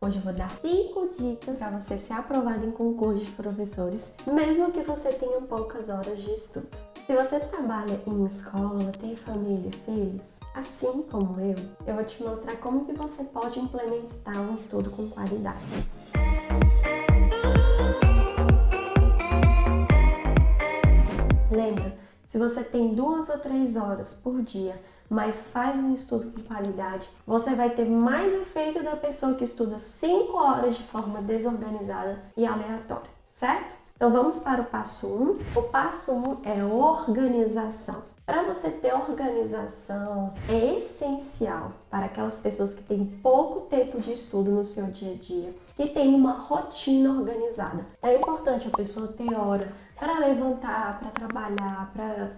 Hoje eu vou dar 5 dicas para você ser aprovado em concurso de professores, mesmo que você tenha poucas horas de estudo. Se você trabalha em escola, tem família e filhos, assim como eu vou te mostrar como que você pode implementar um estudo com qualidade. Lembra, se você tem 2 ou 3 horas por dia, mas faz um estudo com qualidade, você vai ter mais efeito da pessoa que estuda 5 horas de forma desorganizada e aleatória, certo? Então vamos para o passo 1. O passo 1 é organização. Para você ter organização, é essencial para aquelas pessoas que têm pouco tempo de estudo no seu dia a dia, que tem uma rotina organizada. É importante a pessoa ter hora para levantar, para trabalhar, para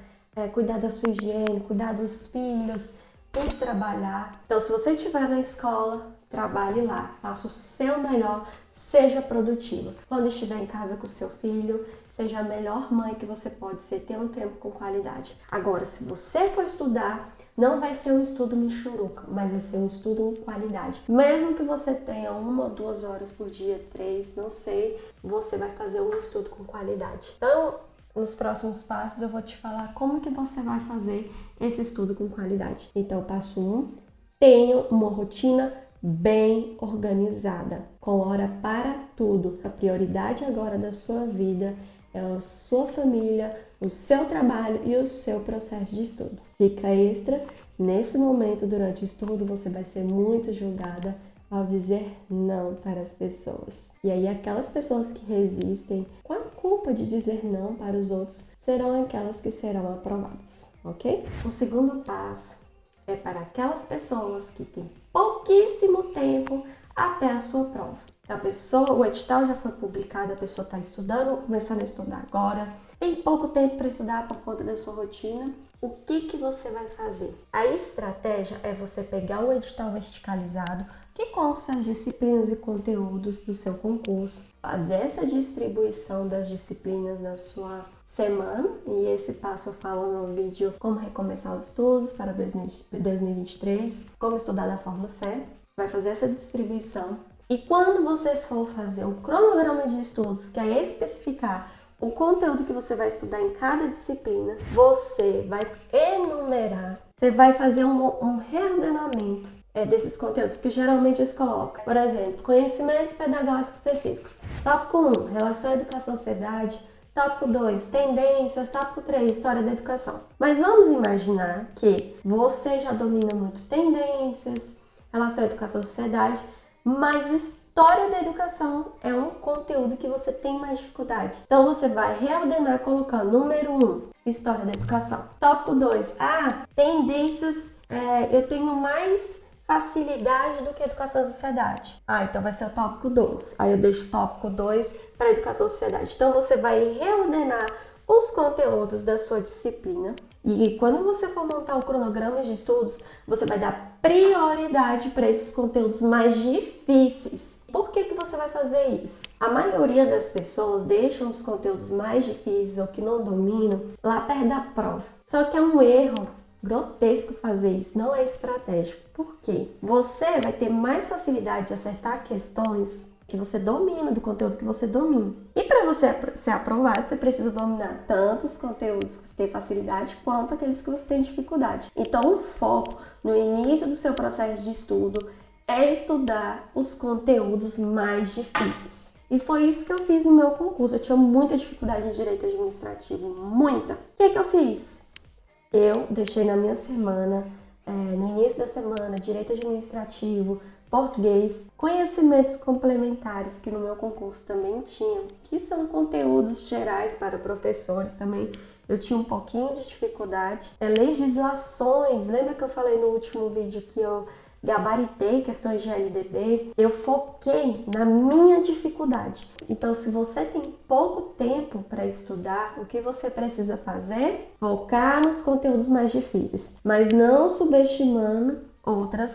cuidar da sua higiene, cuidar dos filhos, tem que trabalhar. Então, se você estiver na escola, trabalhe lá, faça o seu melhor, seja produtiva. Quando estiver em casa com o seu filho, seja a melhor mãe que você pode ser, ter um tempo com qualidade. Agora, se você for estudar, não vai ser um estudo michuruca, mas vai ser um estudo com qualidade. Mesmo que você tenha 1 ou 2 horas por dia, 3, não sei, você vai fazer um estudo com qualidade. Então, nos próximos passos eu vou te falar como que você vai fazer esse estudo com qualidade. Então, passo 1, tenha uma rotina bem organizada, com hora para tudo. A prioridade agora da sua vida é a sua família, o seu trabalho e o seu processo de estudo. Dica extra, nesse momento, durante o estudo, você vai ser muito julgada ao dizer não para as pessoas. E aí aquelas pessoas que resistem com a culpa de dizer não para os outros serão aquelas que serão aprovadas, ok? O segundo passo é para aquelas pessoas que têm pouquíssimo tempo até a sua prova. O edital já foi publicado, a pessoa está estudando, começando a estudar agora, tem pouco tempo para estudar por conta da sua rotina. O que você vai fazer? A estratégia é você pegar um edital verticalizado que consta as disciplinas e conteúdos do seu concurso, fazer essa distribuição das disciplinas na sua semana, e esse passo eu falo no vídeo como recomeçar os estudos para 2023, como estudar da forma certa. Vai fazer essa distribuição e quando você for fazer o cronograma de estudos, que é especificar o conteúdo que você vai estudar em cada disciplina, você vai enumerar, você vai fazer um reordenamento desses conteúdos, porque geralmente eles colocam, por exemplo, conhecimentos pedagógicos específicos. Tópico 1, relação educação-sociedade. Tópico 2, tendências. Tópico 3, história da educação. Mas vamos imaginar que você já domina muito tendências, relação educação-sociedade, mas história da educação é um conteúdo que você tem mais dificuldade. Então você vai reordenar colocando número 1, história da educação. Tópico 2, tendências, eu tenho mais facilidade do que educação e sociedade. Então vai ser o tópico 2. Aí eu deixo o tópico 2 para educação e sociedade. Então você vai reordenar os conteúdos da sua disciplina e quando você for montar o cronograma de estudos, você vai dar prioridade para esses conteúdos mais difíceis. Por que você vai fazer isso? A maioria das pessoas deixam os conteúdos mais difíceis ou que não dominam lá perto da prova. Só que é um erro grotesco fazer isso, não é estratégico. Por quê? Você vai ter mais facilidade de acertar questões que você domina, do conteúdo que você domina. E para você ser aprovado, você precisa dominar tanto os conteúdos que você tem facilidade, quanto aqueles que você tem dificuldade. Então, o foco no início do seu processo de estudo é estudar os conteúdos mais difíceis. E foi isso que eu fiz no meu concurso. Eu tinha muita dificuldade em direito administrativo, muita. O que eu fiz? Eu deixei na minha semana, no início da semana, direito administrativo, português, conhecimentos complementares, que no meu concurso também tinham, que são conteúdos gerais para professores também. Eu tinha um pouquinho de dificuldade. Legislações, lembra que eu falei no último vídeo que eu gabaritei questões de LDB? Eu foquei na minha dificuldade. Então, se você tem pouco tempo para estudar, o que você precisa fazer? Focar nos conteúdos mais difíceis, mas não subestimando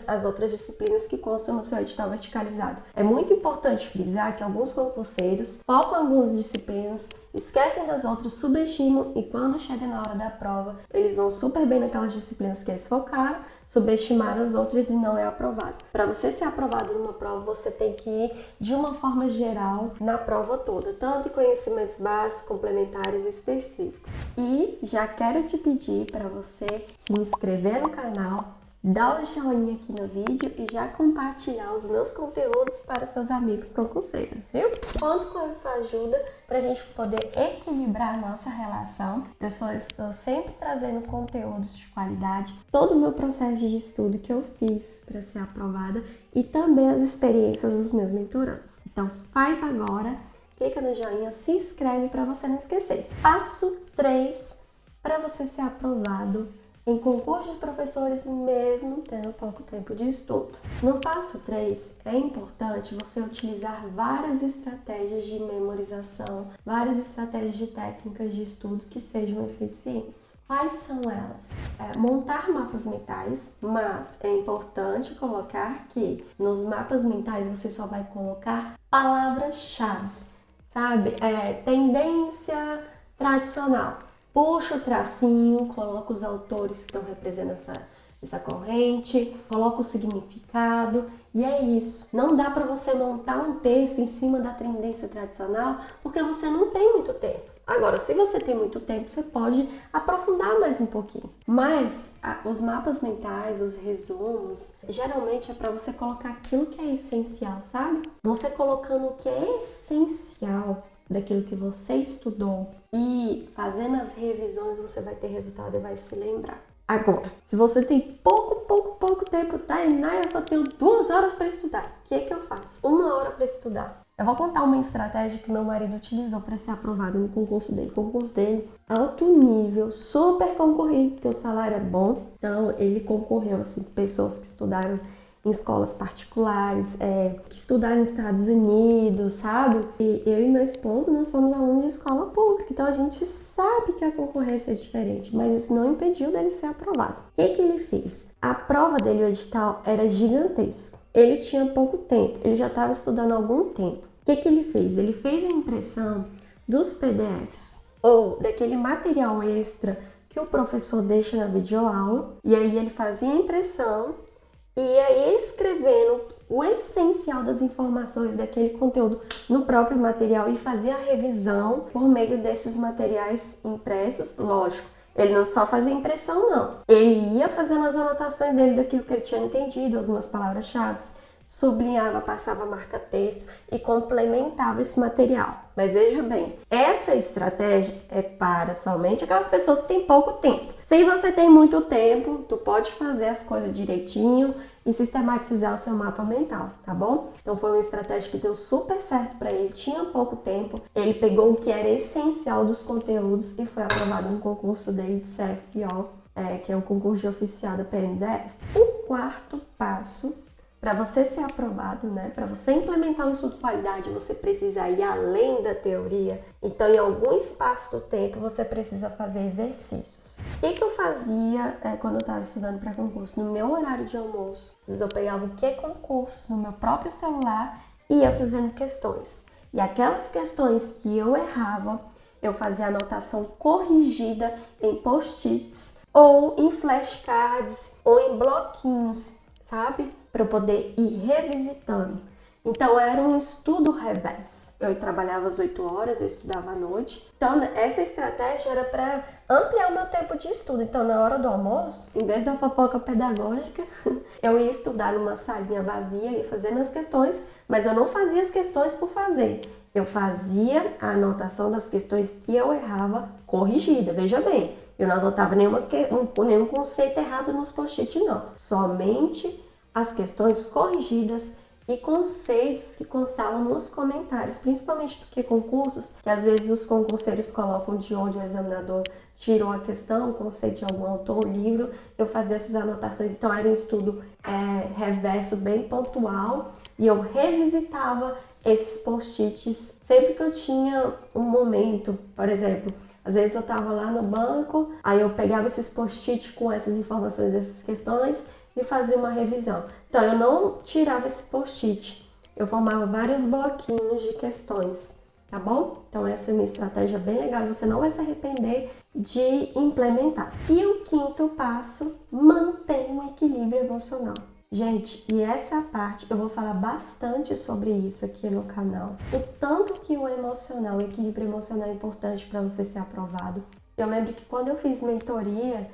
as outras disciplinas que constam no seu edital verticalizado. É muito importante frisar que alguns concurseiros focam em algumas disciplinas, esquecem das outras, subestimam e quando chega na hora da prova, eles vão super bem naquelas disciplinas que eles focaram, subestimaram as outras e não é aprovado. Para você ser aprovado numa prova, você tem que ir de uma forma geral na prova toda, tanto em conhecimentos básicos, complementares e específicos. E já quero te pedir para você se inscrever no canal, dá o joinha aqui no vídeo e já compartilhar os meus conteúdos para os seus amigos concurseiros, viu? Conto com a sua ajuda para a gente poder equilibrar a nossa relação. Eu estou sempre trazendo conteúdos de qualidade, todo o meu processo de estudo que eu fiz para ser aprovada e também as experiências dos meus mentorandos. Então faz agora, clica no joinha, se inscreve para você não esquecer. Passo 3 para você ser aprovado em concurso de professores, mesmo tendo pouco tempo de estudo. No passo 3, é importante você utilizar várias estratégias de memorização, várias estratégias de técnicas de estudo que sejam eficientes. Quais são elas? Montar mapas mentais, mas é importante colocar que nos mapas mentais você só vai colocar palavras-chave, sabe? Tendência tradicional. Puxa o tracinho, coloca os autores que estão representando essa corrente, coloca o significado e é isso. Não dá para você montar um texto em cima da tendência tradicional porque você não tem muito tempo. Agora, se você tem muito tempo, você pode aprofundar mais um pouquinho. Mas os mapas mentais, os resumos, geralmente é para você colocar aquilo que é essencial, sabe? Você colocando o que é essencial daquilo que você estudou e fazendo as revisões você vai ter resultado e vai se lembrar. Agora, se você tem pouco tempo, Tainá, eu só tenho 2 horas para estudar. O que é que eu faço? 1 hora para estudar. Eu vou contar uma estratégia que meu marido utilizou para ser aprovado no concurso dele. O concurso dele, alto nível, super concorrido, porque o salário é bom. Então, ele concorreu, assim, pessoas que estudaram em escolas particulares, que estudaram nos Estados Unidos, sabe? E eu e meu esposo, nós somos alunos de escola pública, então a gente sabe que a concorrência é diferente, mas isso não impediu dele ser aprovado. O que ele fez? A prova dele, o edital, era gigantesco. Ele tinha pouco tempo, ele já estava estudando há algum tempo. O que ele fez? Ele fez a impressão dos PDFs ou daquele material extra que o professor deixa na videoaula, e aí ele fazia a impressão e aí escrevendo o essencial das informações daquele conteúdo no próprio material e fazia a revisão por meio desses materiais impressos. Lógico, ele não só fazia impressão não, ele ia fazendo as anotações dele daquilo que ele tinha entendido, algumas palavras-chave, sublinhava, passava marca-texto e complementava esse material. Mas veja bem, essa estratégia é para somente aquelas pessoas que têm pouco tempo. Se você tem muito tempo, tu pode fazer as coisas direitinho e sistematizar o seu mapa mental, tá bom? Então foi uma estratégia que deu super certo para ele, tinha pouco tempo, ele pegou o que era essencial dos conteúdos e foi aprovado no concurso dele de CFPO, que é um concurso de oficial da PNDF. O quarto passo para você ser aprovado, para você implementar um estudo de qualidade, você precisa ir além da teoria. Então, em algum espaço do tempo, você precisa fazer exercícios. O que eu fazia quando eu estava estudando para concurso? No meu horário de almoço, às vezes eu pegava o que é concurso no meu próprio celular e ia fazendo questões. E aquelas questões que eu errava, eu fazia anotação corrigida em post-its ou em flashcards ou em bloquinhos, sabe? Para eu poder ir revisitando. Então, era um estudo reverso. Eu trabalhava às 8 horas, eu estudava à noite. Então, essa estratégia era para ampliar o meu tempo de estudo. Então, na hora do almoço, em vez da fofoca pedagógica, eu ia estudar numa salinha vazia, ia fazendo as questões, mas eu não fazia as questões por fazer. Eu fazia a anotação das questões que eu errava corrigida. Veja bem, eu não anotava nenhum conceito errado nos post-it, não. Somente as questões corrigidas e conceitos que constavam nos comentários, principalmente porque concursos, que às vezes os concurseiros colocam de onde o examinador tirou a questão, o conceito de algum autor, o livro, eu fazia essas anotações. Então era um estudo reverso bem pontual e eu revisitava esses post-its sempre que eu tinha um momento. Por exemplo, às vezes eu estava lá no banco, aí eu pegava esses post-it com essas informações dessas questões e fazia uma revisão. Então eu não tirava esse post-it, eu formava vários bloquinhos de questões, tá bom? Então essa é a minha estratégia bem legal, você não vai se arrepender de implementar. E o quinto passo, mantenha um equilíbrio emocional. Gente, e essa parte eu vou falar bastante sobre isso aqui no canal. O tanto que o emocional, o equilíbrio emocional é importante para você ser aprovado. Eu lembro que quando eu fiz mentoria,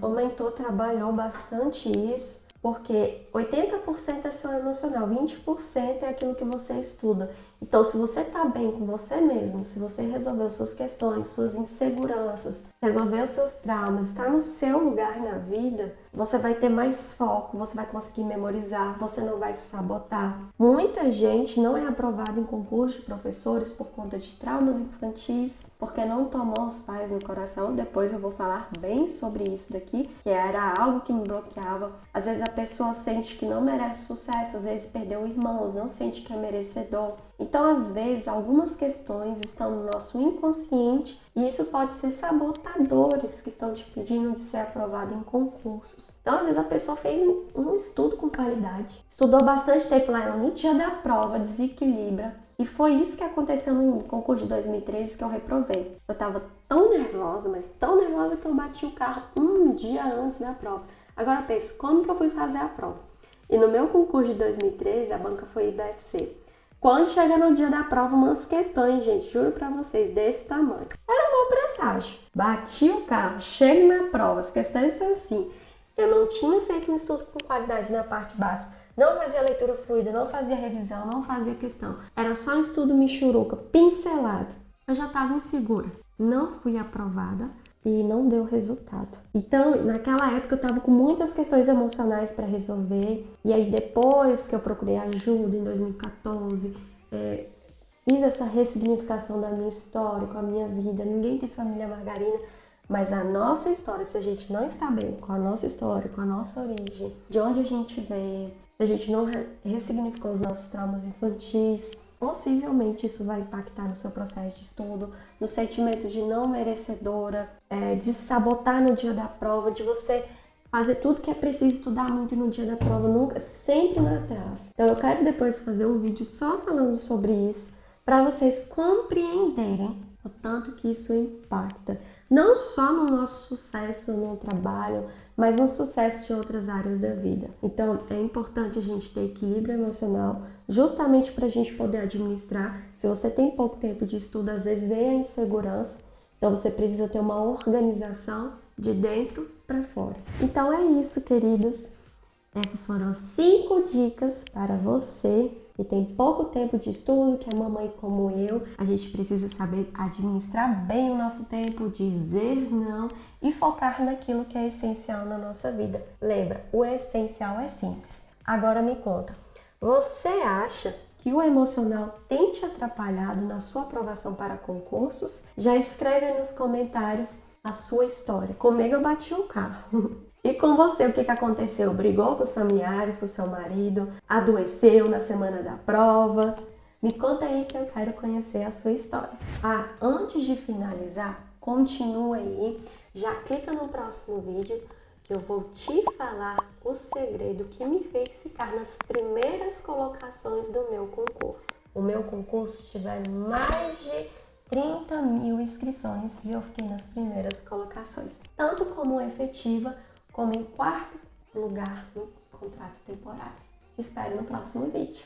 o mentor trabalhou bastante isso, porque 80% é seu emocional, 20% é aquilo que você estuda. Então, se você está bem com você mesmo, se você resolveu suas questões, suas inseguranças, resolveu seus traumas, está no seu lugar na vida, você vai ter mais foco, você vai conseguir memorizar, você não vai se sabotar. Muita gente não é aprovada em concurso de professores por conta de traumas infantis, porque não tomou os pais no coração. Depois eu vou falar bem sobre isso daqui, que era algo que me bloqueava. Às vezes a pessoa sente que não merece sucesso, às vezes perdeu irmãos, não sente que é merecedor. Então, às vezes, algumas questões estão no nosso inconsciente e isso pode ser sabotadores que estão te pedindo de ser aprovado em concursos. Então, às vezes, a pessoa fez um estudo com qualidade, estudou bastante tempo lá no dia da prova, desequilibra. E foi isso que aconteceu no concurso de 2013 que eu reprovei. Eu estava tão nervosa, mas tão nervosa que eu bati o carro um dia antes da prova. Agora pense, como que eu fui fazer a prova? E no meu concurso de 2013, a banca foi IBFC. Quando chega no dia da prova, umas questões, gente, juro pra vocês, desse tamanho. Era um bom presságio. Bati o carro, chego na prova, as questões estão assim. Eu não tinha feito um estudo com qualidade na parte básica. Não fazia leitura fluida, não fazia revisão, não fazia questão. Era só um estudo michuruca, pincelado. Eu já estava insegura. Não fui aprovada e não deu resultado. Então, naquela época eu estava com muitas questões emocionais para resolver. E aí depois que eu procurei ajuda em 2014, fiz essa ressignificação da minha história, com a minha vida. Ninguém tem família margarina, mas a nossa história, se a gente não está bem com a nossa história, com a nossa origem, de onde a gente veio, se a gente não ressignificou os nossos traumas infantis, possivelmente isso vai impactar no seu processo de estudo, no sentimento de não merecedora, de se sabotar no dia da prova, de você fazer tudo que é preciso estudar muito no dia da prova, nunca, sempre na trave. Então eu quero depois fazer um vídeo só falando sobre isso, para vocês compreenderem o tanto que isso impacta, não só no nosso sucesso no trabalho, mas no sucesso de outras áreas da vida. Então, é importante a gente ter equilíbrio emocional, justamente para a gente poder administrar. Se você tem pouco tempo de estudo, às vezes vem a insegurança, então você precisa ter uma organização de dentro para fora. Então é isso, queridos. Essas foram as 5 dicas para você que tem pouco tempo de estudo, que é mamãe como eu. A gente precisa saber administrar bem o nosso tempo, dizer não e focar naquilo que é essencial na nossa vida. Lembra, o essencial é simples. Agora me conta, você acha que o emocional tem te atrapalhado na sua aprovação para concursos? Já escreve aí nos comentários a sua história. Comigo eu bati o carro. E com você, o que aconteceu? Brigou com os familiares, com seu marido? Adoeceu na semana da prova? Me conta aí que eu quero conhecer a sua história. Antes de finalizar, continua aí, já clica no próximo vídeo que eu vou te falar o segredo que me fez ficar nas primeiras colocações do meu concurso. O meu concurso tiver mais de 30 mil inscrições e eu fiquei nas primeiras colocações, tanto como efetiva, como em 4º lugar no contrato temporário. Te espero no próximo vídeo.